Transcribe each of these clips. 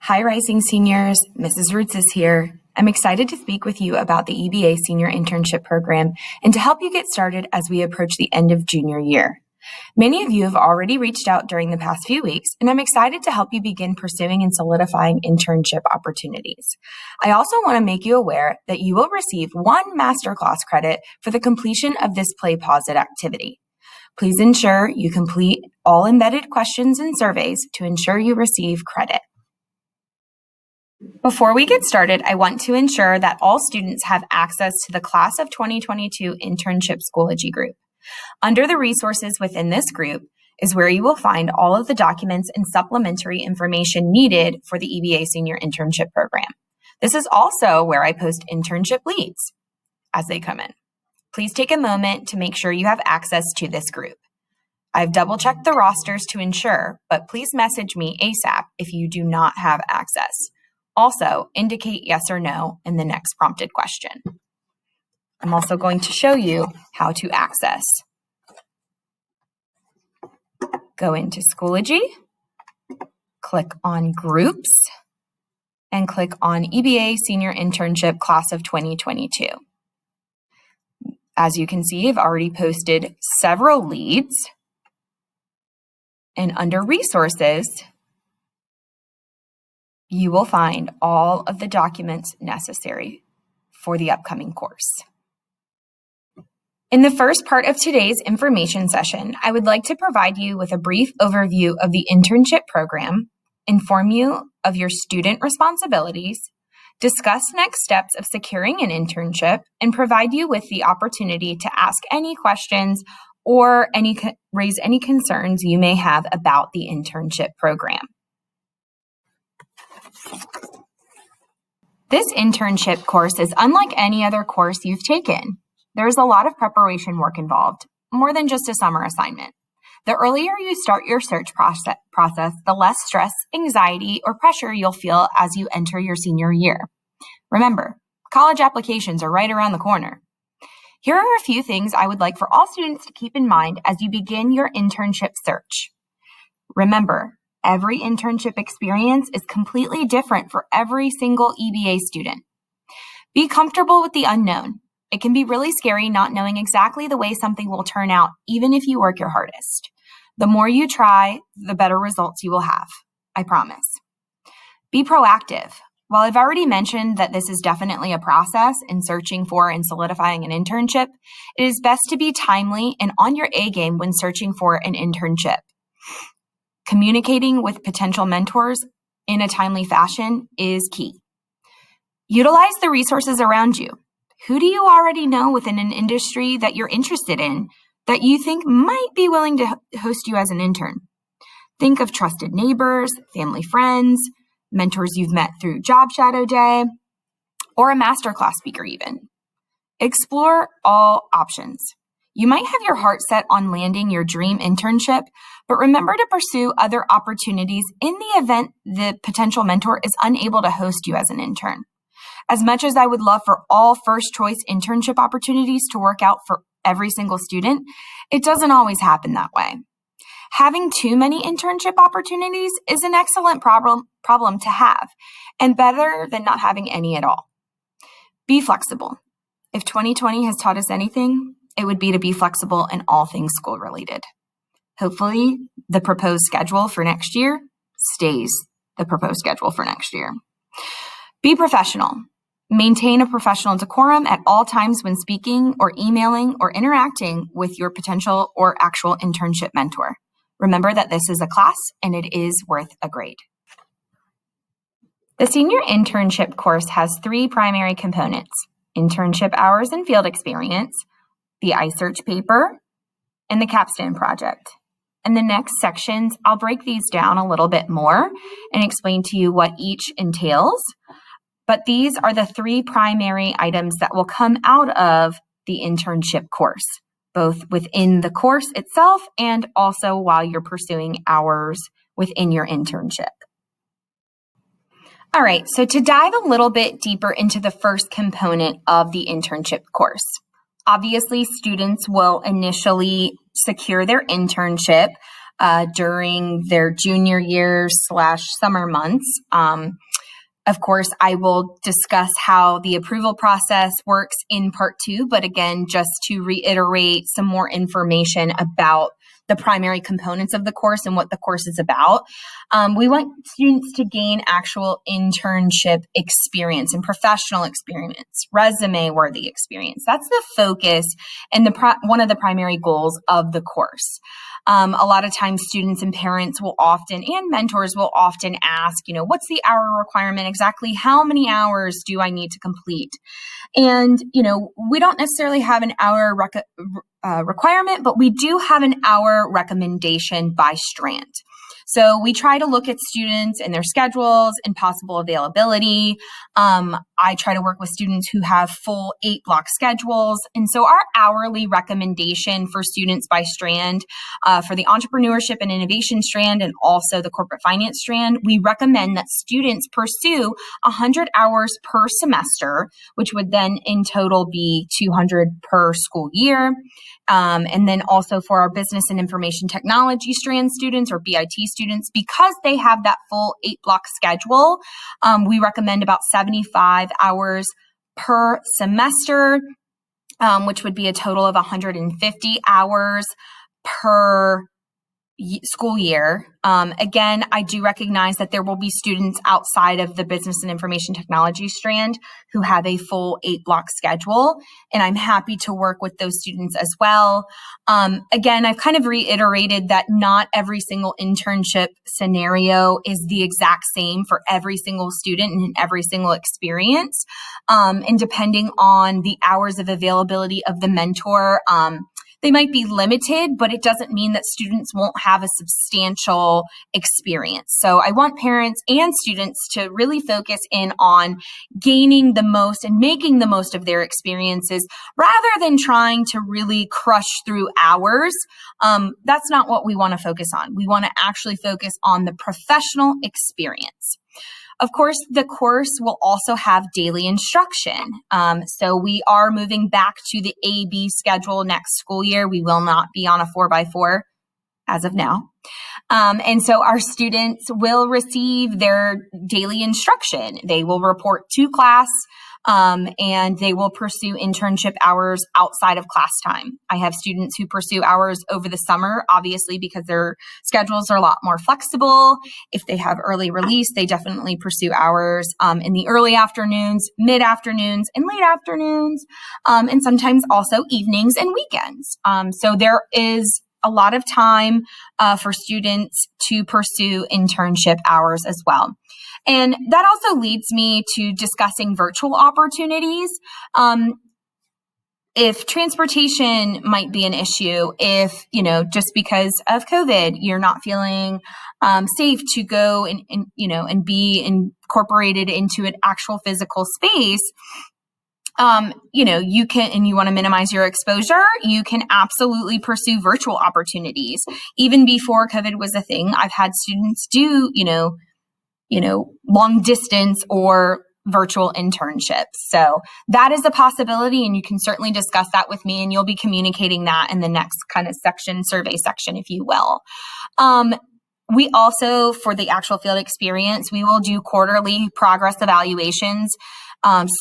Hi, Rising Seniors. Mrs. Roots is here. I'm excited to speak with you about the EBA Senior Internship Program and to help you get started as we approach the end of junior year. Many of you have already reached out during the past few weeks, and I'm excited to help you begin pursuing and solidifying internship opportunities. I also want to make you aware that you will receive one masterclass credit for the completion of this Play Pause It activity. Please ensure you complete all embedded questions and surveys to ensure you receive credit. Before we get started, I want to ensure that all students have access to the Class of 2022 Internship Schoology group. Under the resources within this group is where you will find all of the documents and supplementary information needed for the EBA Senior Internship Program. This is also where I post internship leads as they come in. Please take a moment to make sure you have access to this group. I've double-checked the rosters to ensure, but please message me ASAP if you do not have access. Also, indicate yes or no in the next prompted question. I'm also going to show you how to access. Go into Schoology, click on Groups, and click on EBA Senior Internship Class of 2022. As you can see, I've already posted several leads, and under Resources, you will find all of the documents necessary for the upcoming course. In the first part of today's information session, I would like to provide you with a brief overview of the internship program, inform you of your student responsibilities, discuss next steps of securing an internship, and provide you with the opportunity to ask any questions or raise any concerns you may have about the internship program. This internship course is unlike any other course you've taken. There is a lot of preparation work involved, more than just a summer assignment. The earlier you start your search process, the less stress, anxiety, or pressure you'll feel as you enter your senior year. Remember, college applications are right around the corner. Here are a few things I would like for all students to keep in mind as you begin your internship search. Remember, every internship experience is completely different for every single EBA student. Be comfortable with the unknown. It can be really scary not knowing exactly the way something will turn out, even if you work your hardest. The more you try, the better results you will have. I promise. Be proactive. While I've already mentioned that this is definitely a process in searching for and solidifying an internship, it is best to be timely and on your A game when searching for an internship. Communicating with potential mentors in a timely fashion is key. Utilize the resources around you. Who do you already know within an industry that you're interested in that you think might be willing to host you as an intern? Think of trusted neighbors, family friends, mentors you've met through Job Shadow Day, or a masterclass speaker even. Explore all options. You might have your heart set on landing your dream internship, but remember to pursue other opportunities in the event the potential mentor is unable to host you as an intern. As much as I would love for all first choice internship opportunities to work out for every single student, it doesn't always happen that way. Having too many internship opportunities is an excellent problem to have, and better than not having any at all. Be flexible. If 2020 has taught us anything, it would be to be flexible in all things school related. Hopefully, the proposed schedule for next year stays the proposed schedule for next year. Be professional. Maintain a professional decorum at all times when speaking or emailing or interacting with your potential or actual internship mentor. Remember that this is a class and it is worth a grade. The senior internship course has 3 primary components: internship hours and field experience, the iSearch paper, and the capstone project. In the next sections, I'll break these down a little bit more and explain to you what each entails. But these are the 3 primary items that will come out of the internship course, both within the course itself and also while you're pursuing hours within your internship. All right, so to dive a little bit deeper into the first component of the internship course, obviously students will initially secure their internship during their junior year/summer months. Of course, I will discuss how the approval process works in part 2, but again, just to reiterate some more information about the primary components of the course and what the course is about. We want students to gain actual internship experience and professional experience, resume-worthy experience. That's the focus and one of the primary goals of the course. A lot of times students and parents will often, and mentors will often ask, what's the hour requirement exactly? How many hours do I need to complete? And, we don't necessarily have an hour requirement, but we do have an hour recommendation by strand. So we try to look at students and their schedules and possible availability. I try to work with students who have full 8-block schedules. And so our hourly recommendation for students by strand, for the entrepreneurship and innovation strand and also the corporate finance strand, we recommend that students pursue 100 hours per semester, which would then in total be 200 per school year. And then also for our business and information technology strand students or BIT students, because they have that full 8-block schedule, we recommend about 75 hours per semester, which would be a total of 150 hours per school year. Again, I do recognize that there will be students outside of the business and information technology strand who have a full 8-block schedule, and I'm happy to work with those students as well. Again, I've kind of reiterated that not every single internship scenario is the exact same for every single student and every single experience. And depending on the hours of availability of the mentor, they might be limited, but it doesn't mean that students won't have a substantial experience. So I want parents and students to really focus in on gaining the most and making the most of their experiences rather than trying to really crush through hours. That's not what we want to focus on. We want to actually focus on the professional experience. Of course, the course will also have daily instruction. So we are moving back to the A-B schedule next school year. We will not be on a 4x4 as of now. And so our students will receive their daily instruction. They will report to class, and they will pursue internship hours outside of class time. I have students who pursue hours over the summer, obviously, because their schedules are a lot more flexible. If they have early release, they definitely pursue hours in the early afternoons, mid-afternoons, and late afternoons, and sometimes also evenings and weekends. So there is a lot of time for students to pursue internship hours as well. And that also leads me to discussing virtual opportunities. If transportation might be an issue, if, just because of COVID, you're not feeling safe to go and be incorporated into an actual physical space, you can, and you want to minimize your exposure, you can absolutely pursue virtual opportunities. Even before COVID was a thing, I've had students do, long distance or virtual internships. So that is a possibility, and you can certainly discuss that with me, and you'll be communicating that in the next kind of survey section, if you will. We also, for the actual field experience, we will do quarterly progress evaluations.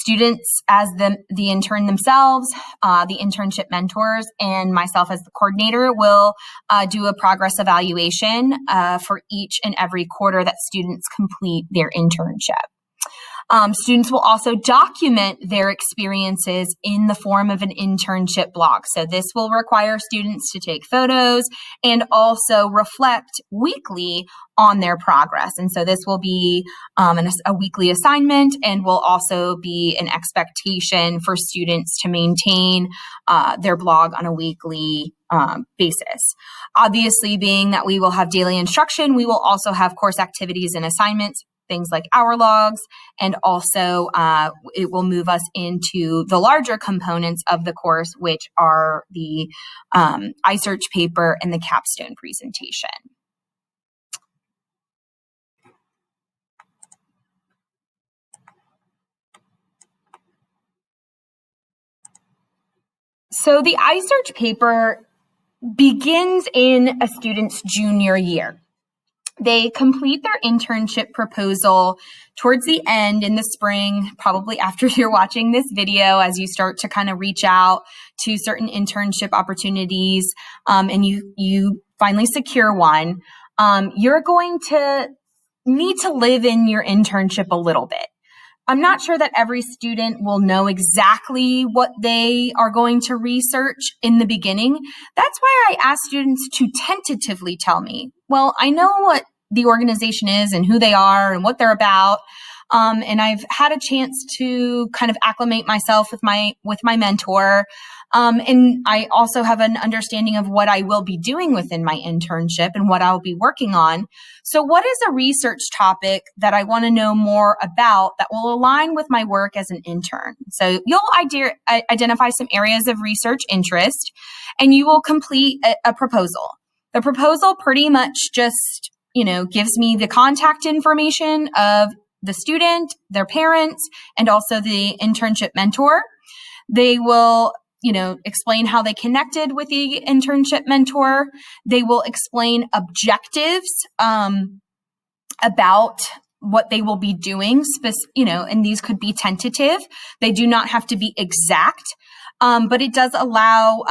Students as the intern themselves, the internship mentors, and myself as the coordinator will do a progress evaluation for each and every quarter that students complete their internship. Students will also document their experiences in the form of an internship blog. So this will require students to take photos and also reflect weekly on their progress. And so this will be a weekly assignment, and will also be an expectation for students to maintain their blog on a weekly basis. Obviously, being that we will have daily instruction, we will also have course activities and assignments, things like hour logs, and also it will move us into the larger components of the course, which are the iSearch paper and the capstone presentation. So the iSearch paper begins in a student's junior year. They complete their internship proposal towards the end in the spring, probably after you're watching this video, as you start to kind of reach out to certain internship opportunities, and you finally secure one. You're going to need to live in your internship a little bit. I'm not sure that every student will know exactly what they are going to research in the beginning. That's why I ask students to tentatively tell me, well, I know what the organization is and who they are and what they're about. And I've had a chance to kind of acclimate myself with my mentor. And I also have an understanding of what I will be doing within my internship and what I'll be working on. So what is a research topic that I want to know more about that will align with my work as an intern? So you'll identify some areas of research interest, and you will complete a proposal. The proposal pretty much just, gives me the contact information of the student, their parents, and also the internship mentor. They will explain how they connected with the internship mentor. They will explain objectives about what they will be doing, and these could be tentative. They do not have to be exact, but it does allow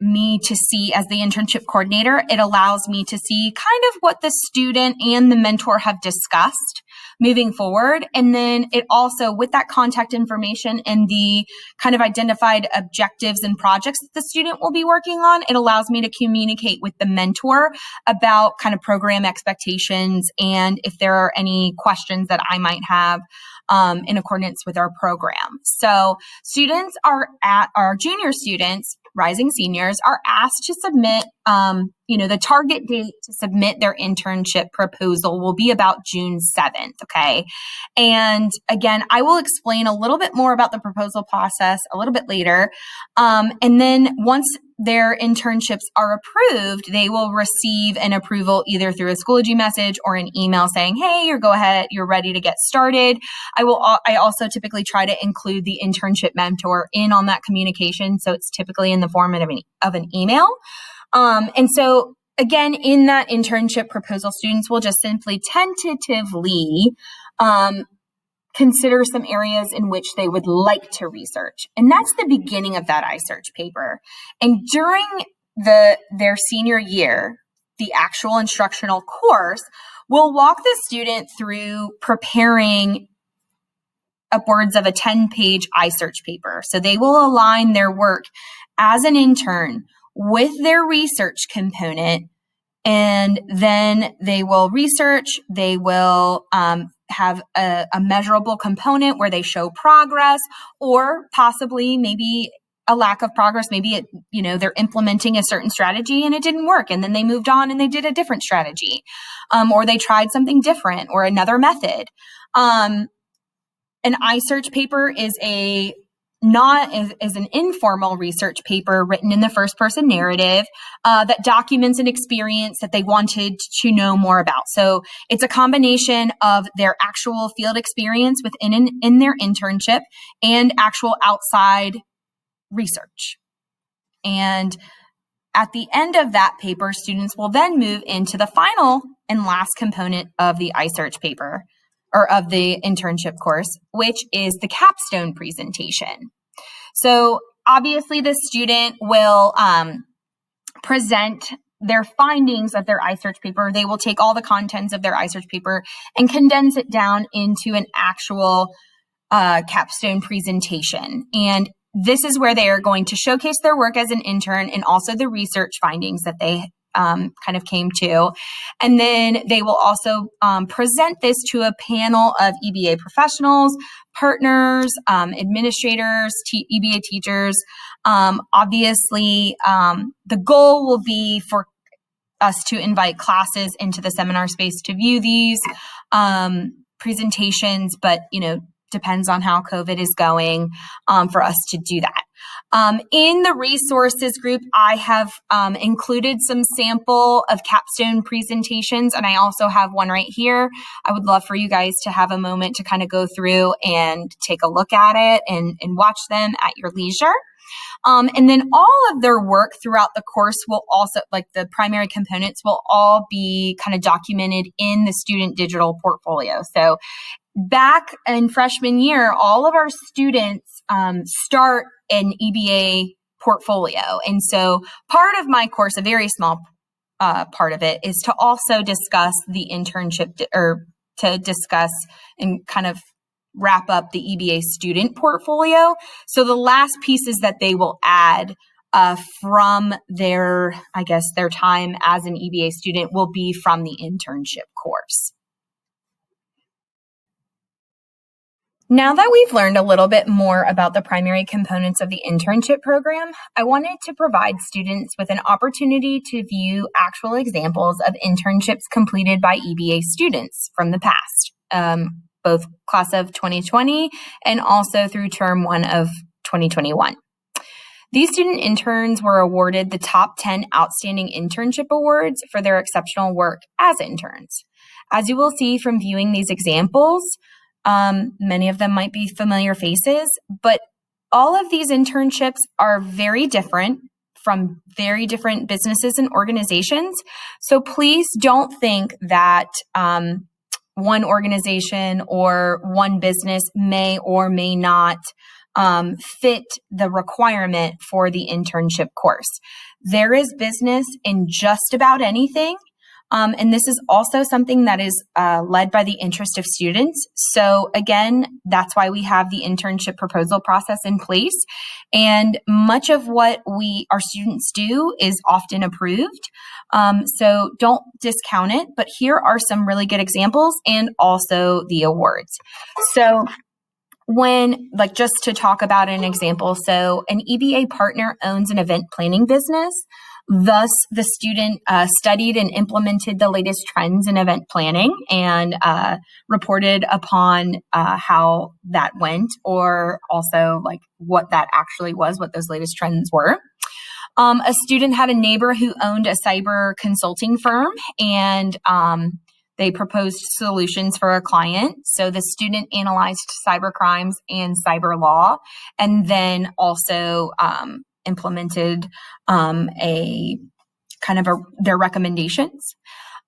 me to see, as the internship coordinator, it allows me to see kind of what the student and the mentor have discussed moving forward. And then it also, with that contact information and the kind of identified objectives and projects that the student will be working on, it allows me to communicate with the mentor about kind of program expectations and if there are any questions that I might have in accordance with our program. So students our junior students, rising seniors, are asked to submit, the target date to submit their internship proposal will be about June 7th, okay? And again, I will explain a little bit more about the proposal process a little bit later. And then once their internships are approved, they will receive an approval either through a Schoology message or an email saying, hey, you're ready to get started. I also typically try to include the internship mentor in on that communication. So it's typically in the form of an email. And so again, in that internship proposal, students will just simply tentatively consider some areas in which they would like to research. And that's the beginning of that iSearch paper. And during their senior year, the actual instructional course will walk the student through preparing upwards of a 10-page iSearch paper. So they will align their work as an intern with their research component, and then they will research, they will have a measurable component where they show progress, or possibly maybe a lack of progress. Maybe they're implementing a certain strategy and it didn't work, and then they moved on and they did a different strategy, or they tried something different or another method. An iSearch paper is an informal research paper written in the first person narrative that documents an experience that they wanted to know more about. So it's a combination of their actual field experience in their internship and actual outside research. And at the end of that paper, students will then move into the final and last component of the iSearch paper, or of the internship course, which is the capstone presentation. So obviously the student will present their findings of their iSearch paper. They will take all the contents of their iSearch paper and condense it down into an actual capstone presentation. And this is where they are going to showcase their work as an intern and also the research findings that they kind of came to. And then they will also present this to a panel of EBA professionals, partners, administrators, EBA teachers. Obviously, the goal will be for us to invite classes into the seminar space to view these presentations, but depends on how COVID is going for us to do that. In the resources group, I have included some sample of capstone presentations, and I also have one right here. I would love for you guys to have a moment to kind of go through and take a look at it and watch them at your leisure. And then all of their work throughout the course will also, like the primary components, will all be kind of documented in the student digital portfolio. So back in freshman year, all of our students start an EBA portfolio. And so part of my course, a very small part of it, is to also discuss the internship, or to discuss and kind of wrap up the EBA student portfolio. So the last pieces that they will add from their time as an EBA student will be from the internship course. Now that we've learned a little bit more about the primary components of the internship program, I wanted to provide students with an opportunity to view actual examples of internships completed by EBA students from the past, both class of 2020 and also through term 1 of 2021. These student interns were awarded the top 10 Outstanding Internship Awards for their exceptional work as interns. As you will see from viewing these examples, many of them might be familiar faces, but all of these internships are very different from very different businesses and organizations. So please don't think that one organization or one business may or may not fit the requirement for the internship course. There is business in just about anything. And this is also something that is led by the interest of students. So again, that's why we have the internship proposal process in place. And much of what our students do is often approved. So don't discount it, but here are some really good examples and also the awards. So just to talk about an example, so an EBA partner owns an event planning business. Thus, the student studied and implemented the latest trends in event planning and reported upon how that went, or also like what that actually was, what those latest trends were. A student had a neighbor who owned a cyber consulting firm, and they proposed solutions for a client. So the student analyzed cyber crimes and cyber law, and then also implemented their recommendations.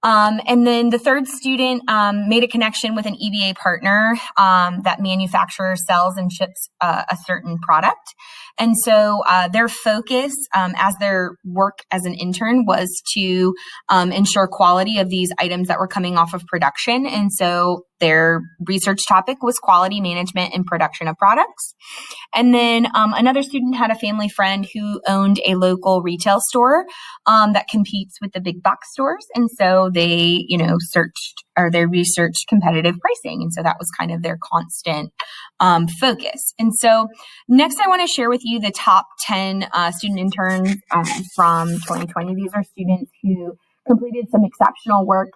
And then the third student made a connection with an EBA partner that manufactures, sells, and ships a certain product. And so their focus as their work as an intern was to ensure quality of these items that were coming off of production. And so their research topic was quality management and production of products. And then another student had a family friend who owned a local retail store that competes with the big box stores. And so they, they researched competitive pricing. And so that was kind of their constant focus. And so next I want to share with you the top 10 student interns from 2020. These are students who completed some exceptional work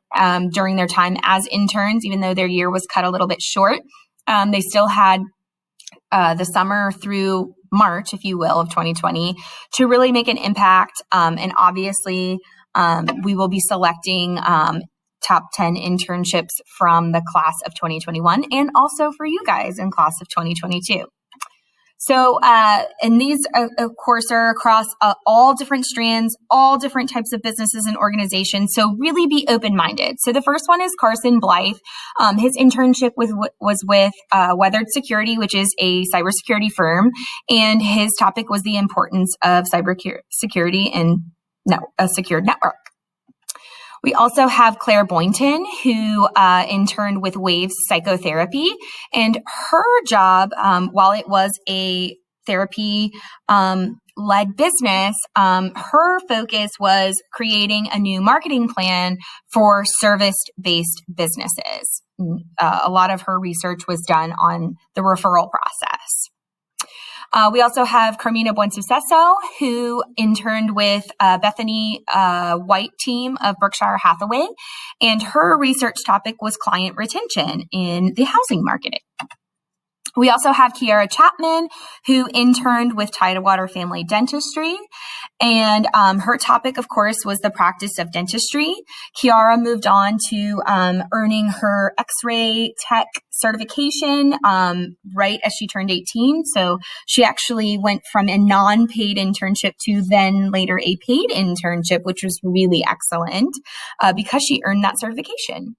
during their time as interns, even though their year was cut a little bit short. They still had the summer through March, if you will, of 2020 to really make an impact. And obviously, we will be selecting top 10 internships from the class of 2021 and also for you guys in class of 2022. So, and these, of course, are across all different strands, all different types of businesses and organizations. So really be open-minded. So the first one is Carson Blythe. His internship was with Weathered Security, which is a cybersecurity firm. And his topic was the importance of cybersecurity and a secured network. We also have Claire Boynton, who interned with Waves Psychotherapy, and her job, while it was a therapy led business, her focus was creating a new marketing plan for service-based businesses. A lot of her research was done on the referral process. We also have Carmina Buensuceso, who interned with Bethany White team of Berkshire Hathaway, and her research topic was client retention in the housing market. We also have Kiara Chapman, who interned with Tidewater Family Dentistry. And her topic, of course, was the practice of dentistry. Kiara moved on to earning her X-ray tech certification right as she turned 18. So she actually went from a non-paid internship to then later a paid internship, which was really excellent because she earned that certification.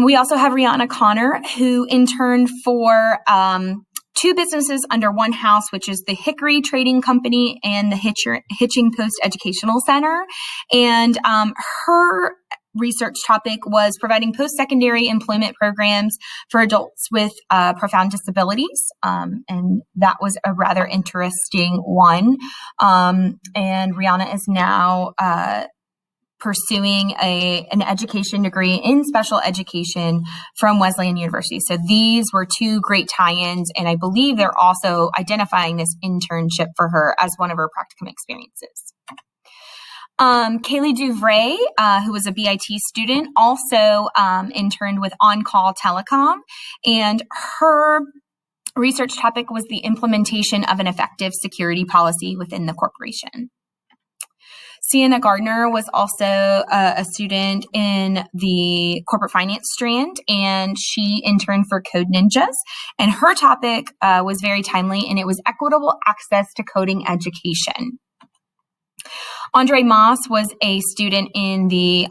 We also have Rihanna Connor, who interned for two businesses under one house, which is the Hickory Trading Company and the Hitching Post Educational Center. And her research topic was providing post-secondary employment programs for adults with profound disabilities. And that was a rather interesting one. And Rihanna is now pursuing an education degree in special education from Wesleyan University. So these were two great tie-ins, and I believe they're also identifying this internship for her as one of her practicum experiences. Kaylee Duvray, who was a BIT student, also interned with On Call Telecom, and her research topic was the implementation of an effective security policy within the corporation. Sienna Gardner was also a student in the corporate finance strand, and she interned for Code Ninjas. And her topic was very timely, and it was equitable access to coding education. Andre Moss was a student in the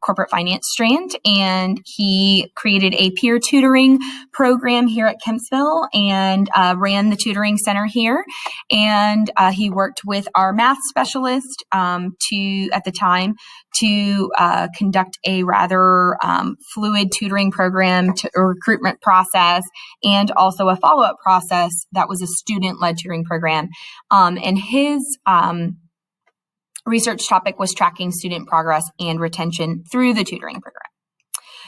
corporate finance strand, and he created a peer tutoring program here at Kempsville and ran the tutoring center here. And he worked with our math specialist at the time to conduct a rather fluid tutoring program, a recruitment process, and also a follow-up process that was a student-led tutoring program. And his research topic was tracking student progress and retention through the tutoring program.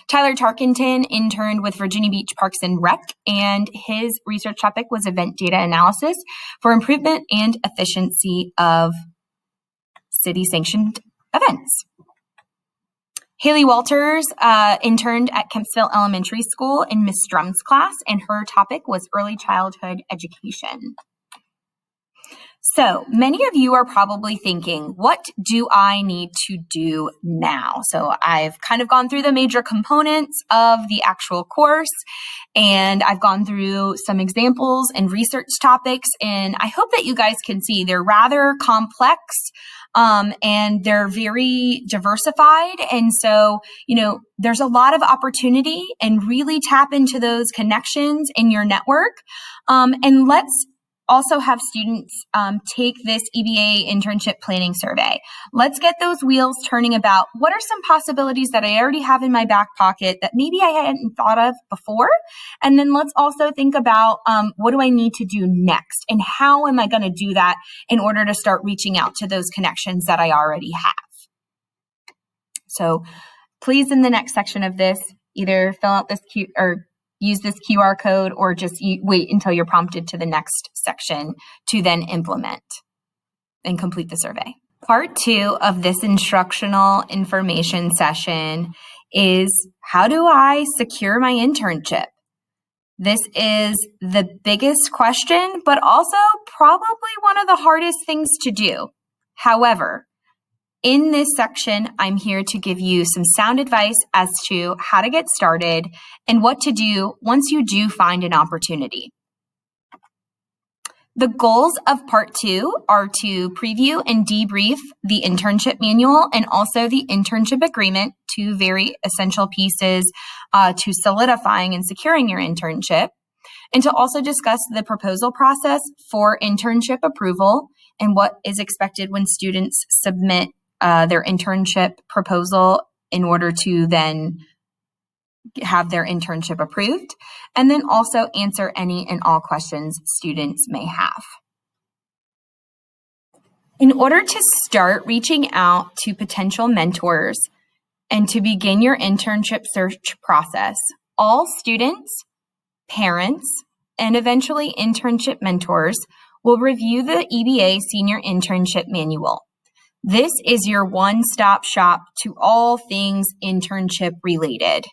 Tyler Tarkenton interned with Virginia Beach Parks and Rec, and his research topic was event data analysis for improvement and efficiency of city-sanctioned events. Haley Walters interned at Kempsville Elementary School in Miss Drum's class, and her topic was early childhood education. So many of you are probably thinking, what do I need to do now? So I've kind of gone through the major components of the actual course, and I've gone through some examples and research topics, and I hope that you guys can see they're rather complex and they're very diversified. And so, there's a lot of opportunity, and really tap into those connections in your network. And let's also have students take this EBA internship planning survey. Let's get those wheels turning about what are some possibilities that I already have in my back pocket that maybe I hadn't thought of before. And then let's also think about what do I need to do next, and how am I going to do that in order to start reaching out to those connections that I already have. So please, in the next section of this, either fill out this use this QR code, or just wait until you're prompted to the next section to then implement and complete the survey. Part 2 of this instructional information session is, how do I secure my internship? This is the biggest question, but also probably one of the hardest things to do. However, in this section, I'm here to give you some sound advice as to how to get started and what to do once you do find an opportunity. The goals of Part 2 are to preview and debrief the internship manual and also the internship agreement, two very essential pieces to solidifying and securing your internship, and to also discuss the proposal process for internship approval and what is expected when students submit their internship proposal in order to then have their internship approved, and then also answer any and all questions students may have. In order to start reaching out to potential mentors and to begin your internship search process, all students, parents, and eventually internship mentors will review the EBA Senior Internship Manual. This is your one-stop shop to all things internship related.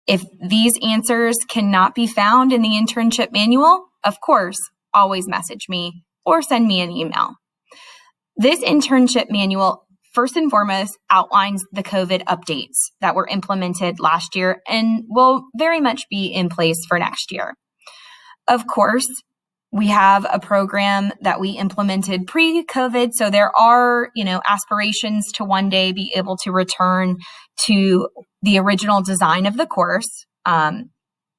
If these answers cannot be found in the internship manual, of course, always message me or send me an email. This internship manual, first and foremost, outlines the COVID updates that were implemented last year and will very much be in place for next year. Of course, we have a program that we implemented pre-COVID, so there are, aspirations to one day be able to return to the original design of the course, and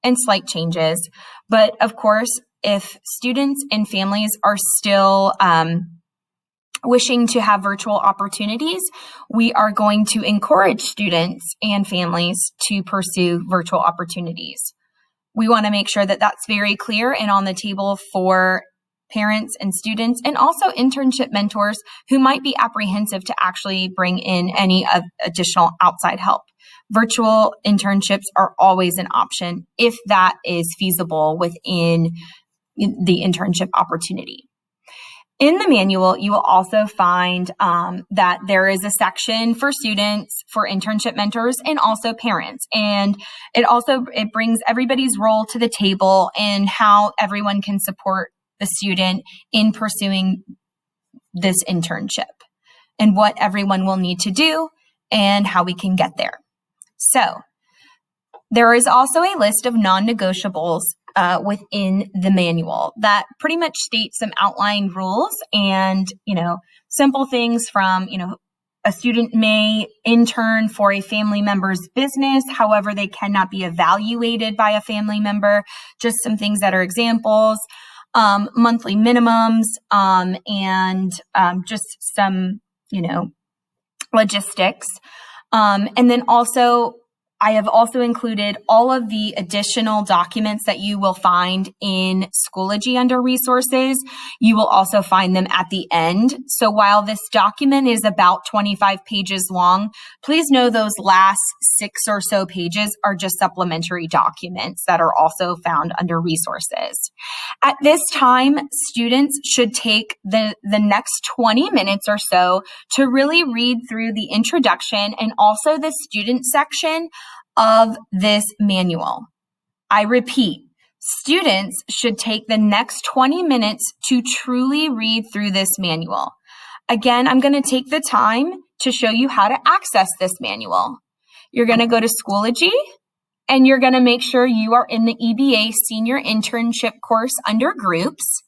slight changes. But of course, if students and families are still wishing to have virtual opportunities, we are going to encourage students and families to pursue virtual opportunities. We want to make sure that that's very clear and on the table for parents and students, and also internship mentors who might be apprehensive to actually bring in any additional outside help. Virtual internships are always an option if that is feasible within the internship opportunity. In the manual, you will also find that there is a section for students, for internship mentors, and also parents. And it brings everybody's role to the table and how everyone can support the student in pursuing this internship and what everyone will need to do and how we can get there. So there is also a list of non-negotiables within the manual that pretty much states some outlined rules and, simple things from, a student may intern for a family member's business. However, they cannot be evaluated by a family member. Just some things that are examples, monthly minimums, and just some, logistics. And then also, I have also included all of the additional documents that you will find in Schoology under resources. You will also find them at the end. So while this document is about 25 pages long, please know those last 6 or so pages are just supplementary documents that are also found under resources. At this time, students should take the next 20 minutes or so to really read through the introduction and also the student section of this manual. I repeat, students should take the next 20 minutes to truly read through this manual. Again, I'm going to take the time to show you how to access this manual. You're going to go to Schoology, and you're going to make sure you are in the EBA Senior Internship course under Groups,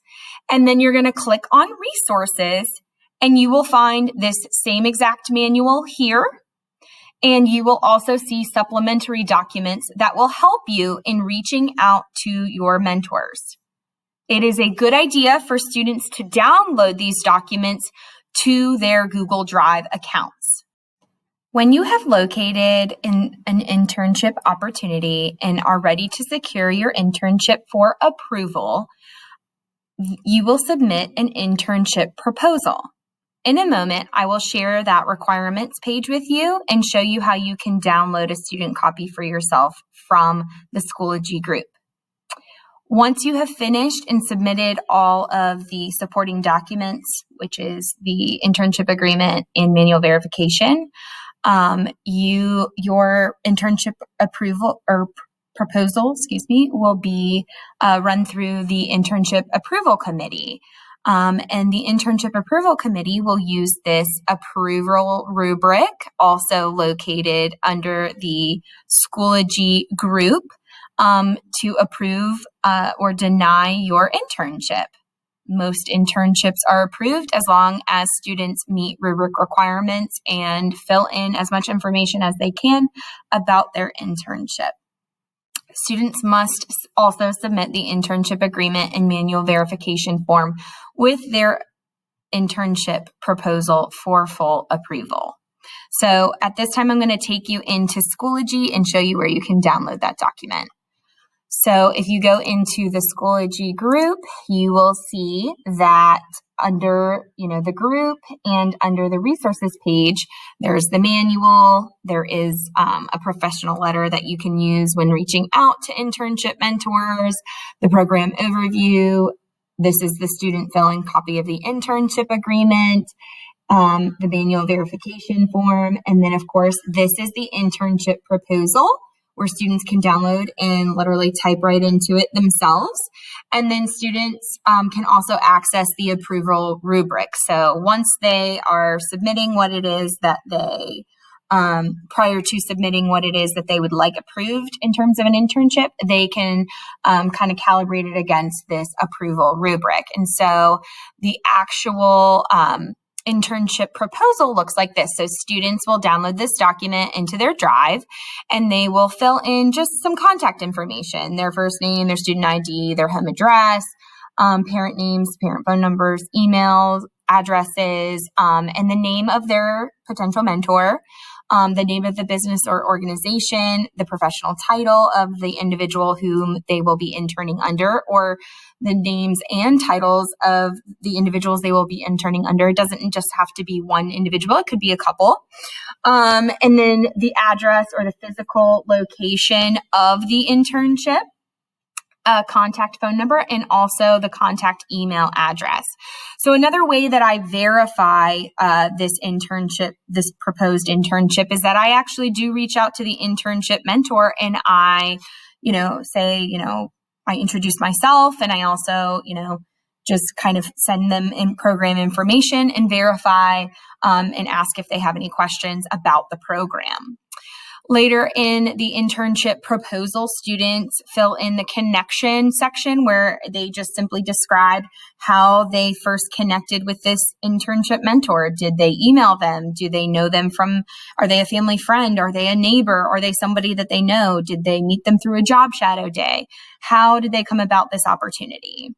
and then you're going to click on Resources, and you will find this same exact manual here. And you will also see supplementary documents that will help you in reaching out to your mentors. It is a good idea for students to download these documents to their Google Drive accounts. When you have located an internship opportunity and are ready to secure your internship for approval, you will submit an internship proposal. In a moment, I will share that requirements page with you and show you how you can download a student copy for yourself from the Schoology group. Once you have finished and submitted all of the supporting documents, which is the internship agreement and manual verification, your internship approval or proposal, will be run through the internship approval committee. And the internship approval committee will use this approval rubric, also located under the Schoology group, to approve or deny your internship. Most internships are approved as long as students meet rubric requirements and fill in as much information as they can about their internship. Students must also submit the internship agreement and manual verification form with their internship proposal for full approval. So at this time, I'm going to take you into Schoology and show you where you can download that document. So if you go into the Schoology group, you will see that under, the group and under the resources page, there's the manual. There is a professional letter that you can use when reaching out to internship mentors, the program overview. This is the student fill-in copy of the internship agreement, the manual verification form. And then, of course, this is the internship proposal, where students can download and literally type right into it themselves. And then students can also access the approval rubric. So once they are submitting what it is that they prior to submitting what it is that they would like approved in terms of an internship, they can kind of calibrate it against this approval rubric. And so the actual internship proposal looks like this. So students will download this document into their drive, and they will fill in just some contact information, their first name, their student ID, their home address, parent names, parent phone numbers, emails, addresses, and the name of their potential mentor, the name of the business or organization, the professional title of the individual whom they will be interning under, or the names and titles of the individuals they will be interning under. It doesn't just have to be one individual. It could be a couple. And then the address or the physical location of the internship, contact phone number, and also the contact email address. So another way that I verify this internship, this proposed internship, is that I actually do reach out to the internship mentor, and I, say, I introduce myself, and I also, just kind of send them in program information and verify and ask if they have any questions about the program. Later in the internship proposal, students fill in the connection section where they just simply describe how they first connected with this internship mentor. Did they email them? Do they know them are they a family friend? Are they a neighbor? Are they somebody that they know? Did they meet them through a job shadow day? How did they come about this opportunity?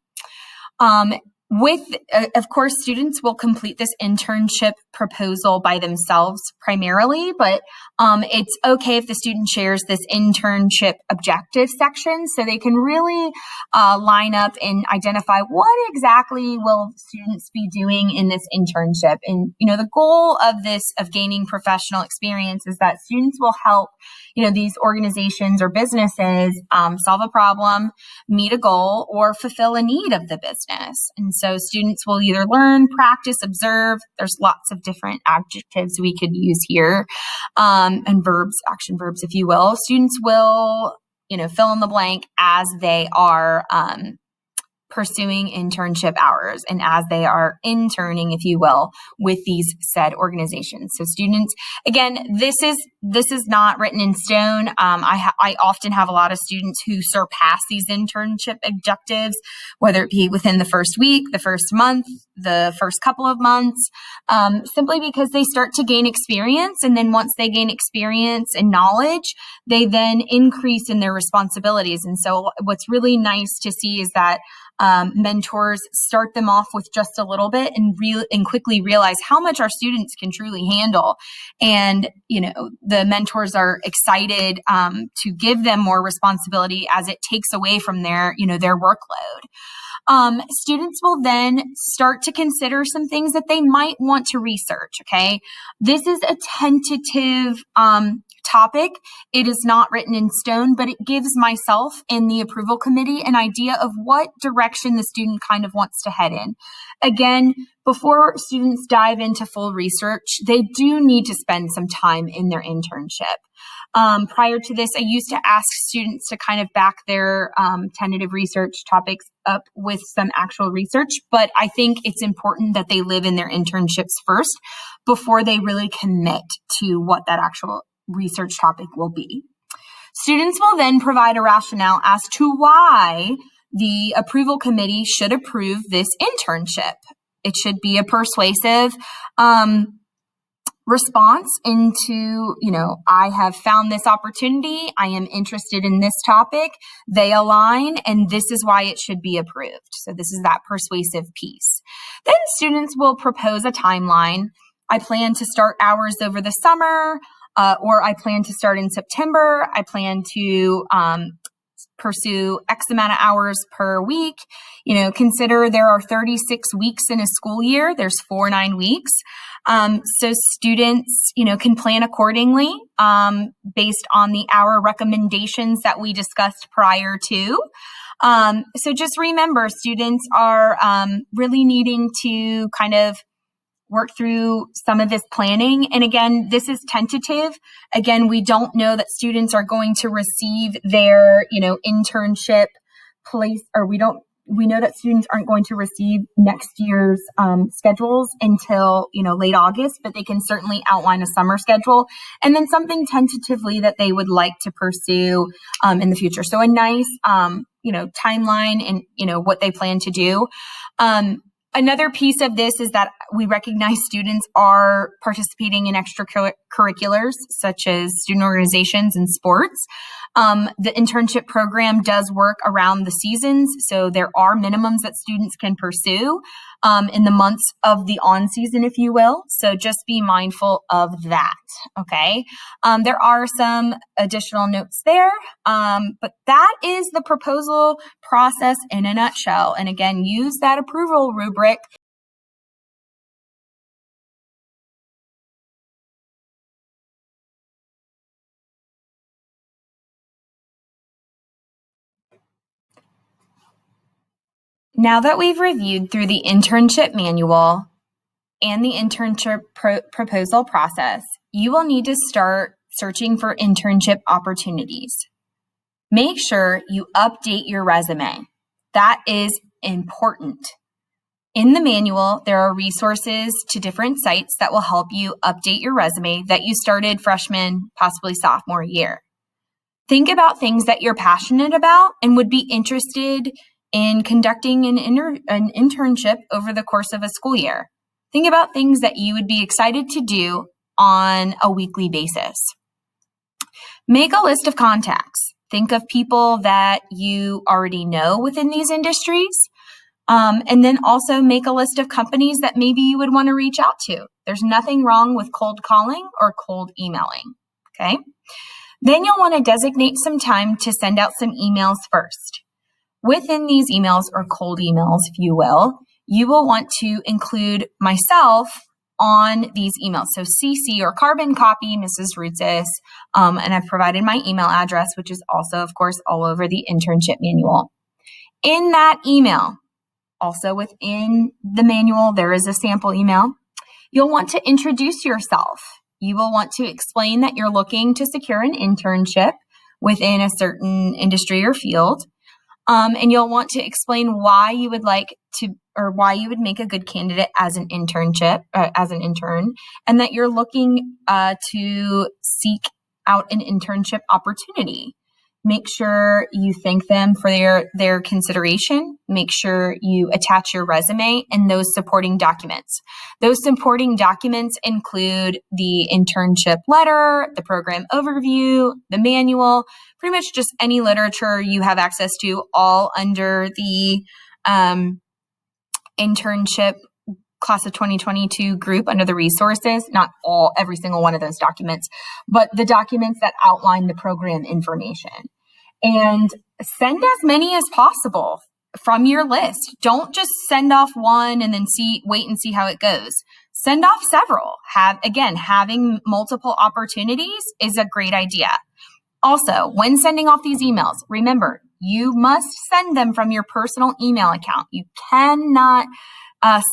Of course, students will complete this internship proposal by themselves primarily, but it's okay if the student shares this internship objective section so they can really line up and identify what exactly will students be doing in this internship. And, the goal of gaining professional experience is that students will help, these organizations or businesses solve a problem, meet a goal, or fulfill a need of the business. And so students will either learn, practice, observe. There's lots of different adjectives we could use here, and verbs, action verbs, if you will. Students will, fill in the blank as they are pursuing internship hours and as they are interning, if you will, with these said organizations. So students, again, this is not written in stone. I often have a lot of students who surpass these internship objectives, whether it be within the first week, the first month, the first couple of months, simply because they start to gain experience. And then once they gain experience and knowledge, they then increase in their responsibilities. And so what's really nice to see is that mentors start them off with just a little bit and quickly realize how much our students can truly handle. And, the mentors are excited to give them more responsibility as it takes away from their workload. Students will then start to consider some things that they might want to research. Okay. This is a tentative, topic. It is not written in stone, but it gives myself and the approval committee an idea of what direction the student kind of wants to head in. Again, before students dive into full research, they do need to spend some time in their internship. Prior to this, I used to ask students to kind of back their tentative research topics up with some actual research, but I think it's important that they live in their internships first before they really commit to what that actual research topic will be. Students will then provide a rationale as to why the approval committee should approve this internship. It should be a persuasive response into, I have found this opportunity, I am interested in this topic, they align, and this is why it should be approved. So this is that persuasive piece. Then students will propose a timeline. I plan to start hours over the summer, or I plan to start in September. I plan to pursue X amount of hours per week. Consider there are 36 weeks in a school year. There's 9 weeks. So students, can plan accordingly based on the hour recommendations that we discussed prior to. So just remember, students are really needing to kind of work through some of this planning. And again, this is tentative. Again, we don't know that students are going to receive their, internship place, or we know that students aren't going to receive next year's schedules until, late August, but they can certainly outline a summer schedule and then something tentatively that they would like to pursue in the future. So a nice, timeline and, what they plan to do. Another piece of this is that we recognize students are participating in extracurriculars such as student organizations and sports. The internship program does work around the seasons, so there are minimums that students can pursue in the months of the on season, if you will. So just be mindful of that, okay? There are some additional notes there, but that is the proposal process in a nutshell. And again, use that approval rubric. Now that we've reviewed through the internship manual and the internship proposal process, you will need to start searching for internship opportunities. Make sure you update your resume. That is important. In the manual, there are resources to different sites that will help you update your resume that you started freshman, possibly sophomore year. Think about things that you're passionate about and would be interested in conducting an internship over the course of a school year. Think about things that you would be excited to do on a weekly basis. Make a list of contacts. Think of people that you already know within these industries. And then also make a list of companies that maybe you would want to reach out to. There's nothing wrong with cold calling or cold emailing, okay? Then you'll want to designate some time to send out some emails first. Within these emails, or cold emails, if you will want to include myself on these emails. So CC or carbon copy Mrs. Rutsis, and I've provided my email address, which is also, of course, all over the internship manual. In that email, also within the manual, there is a sample email. You'll want to introduce yourself. You will want to explain that you're looking to secure an internship within a certain industry or field. And you'll want to explain why you would like to, or why you would make a good candidate as an intern, and that you're looking to seek out an internship opportunity. Make sure you thank them for their consideration. Make sure you attach your resume and those supporting documents. Those supporting documents include the internship letter, the program overview, the manual, pretty much just any literature you have access to, all under the internship class of 2022 group under the resources, not every single one of those documents, but the documents that outline the program information. And send as many as possible from your list. Don't just send off one and then wait and see how it goes. Send off several. Having multiple opportunities is a great idea. Also, when sending off these emails, remember, you must send them from your personal email account. You cannot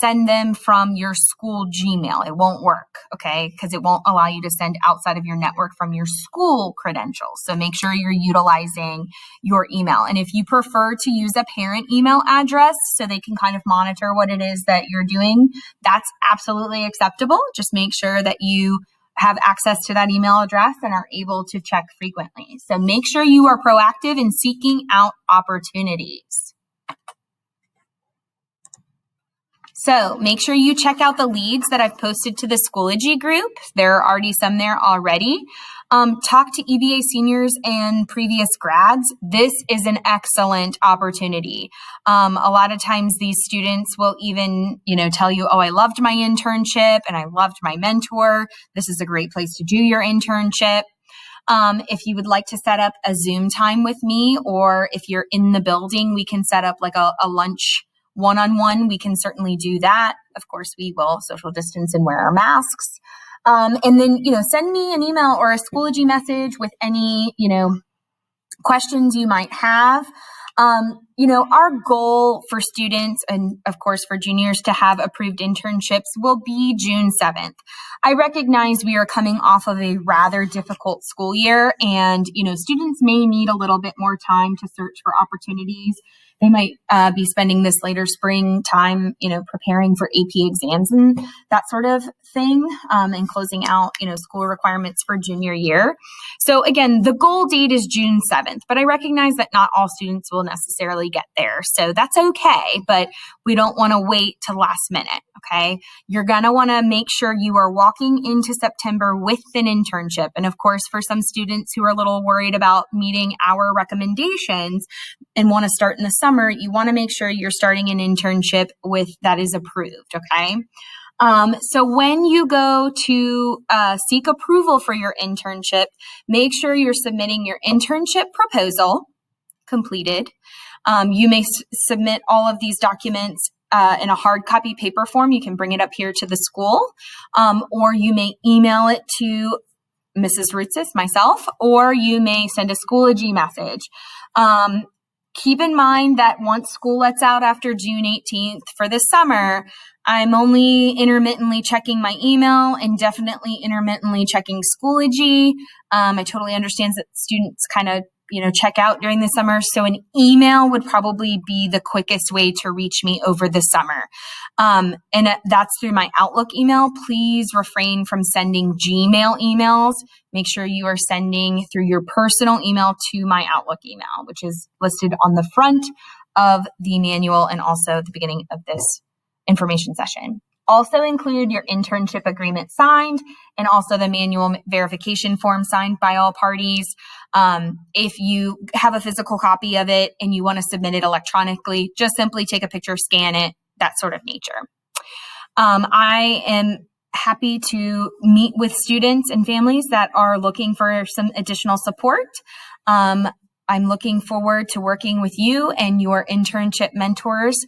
send them from your school Gmail. It won't work, okay? Because it won't allow you to send outside of your network from your school credentials. So make sure you're utilizing your email. And if you prefer to use a parent email address so they can kind of monitor what it is that you're doing, that's absolutely acceptable. Just make sure that you have access to that email address and are able to check frequently. So make sure you are proactive in seeking out opportunities. So make sure you check out the leads that I've posted to the Schoology group. There are already some there already. Talk to EBA seniors and previous grads. This is an excellent opportunity. A lot of times these students will even, tell you, oh, I loved my internship and I loved my mentor. This is a great place to do your internship. If you would like to set up a Zoom time with me, or if you're in the building, we can set up like a lunch one-on-one. We can certainly do that. Of course, we will social distance and wear our masks. And then, send me an email or a Schoology message with any, questions you might have. Our goal for students and, of course, for juniors to have approved internships will be June 7th. I recognize we are coming off of a rather difficult school year, and, students may need a little bit more time to search for opportunities. They might be spending this later spring time, preparing for AP exams and that sort of thing, and closing out, school requirements for junior year. So again, the goal date is June 7th, but I recognize that not all students will necessarily get there. So that's okay, but we don't want to wait till last minute, okay? You're going to want to make sure you are walking into September with an internship. And of course, for some students who are a little worried about meeting our recommendations and want to start in the summer, you want to make sure you're starting an internship with that is approved, okay? So when you go to seek approval for your internship, make sure you're submitting your internship proposal completed. You may submit all of these documents in a hard copy paper form. You can bring it up here to the school, or you may email it to Mrs. Rutsis, myself, or you may send a Schoology message. Keep in mind that once school lets out after June 18th for the summer, I'm only intermittently checking my email and definitely intermittently checking Schoology. I totally understand that students kind of, check out during the summer. So an email would probably be the quickest way to reach me over the summer. And that's through my Outlook email. Please refrain from sending Gmail emails. Make sure you are sending through your personal email to my Outlook email, which is listed on the front of the manual and also at the beginning of this information session. Also include your internship agreement signed and also the manual verification form signed by all parties. If you have a physical copy of it and you want to submit it electronically, just simply take a picture, scan it, that sort of nature. I am happy to meet with students and families that are looking for some additional support. I'm looking forward to working with you and your internship mentors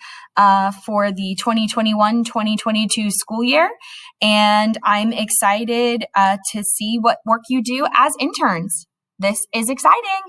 for the 2021-2022 school year. And I'm excited to see what work you do as interns. This is exciting.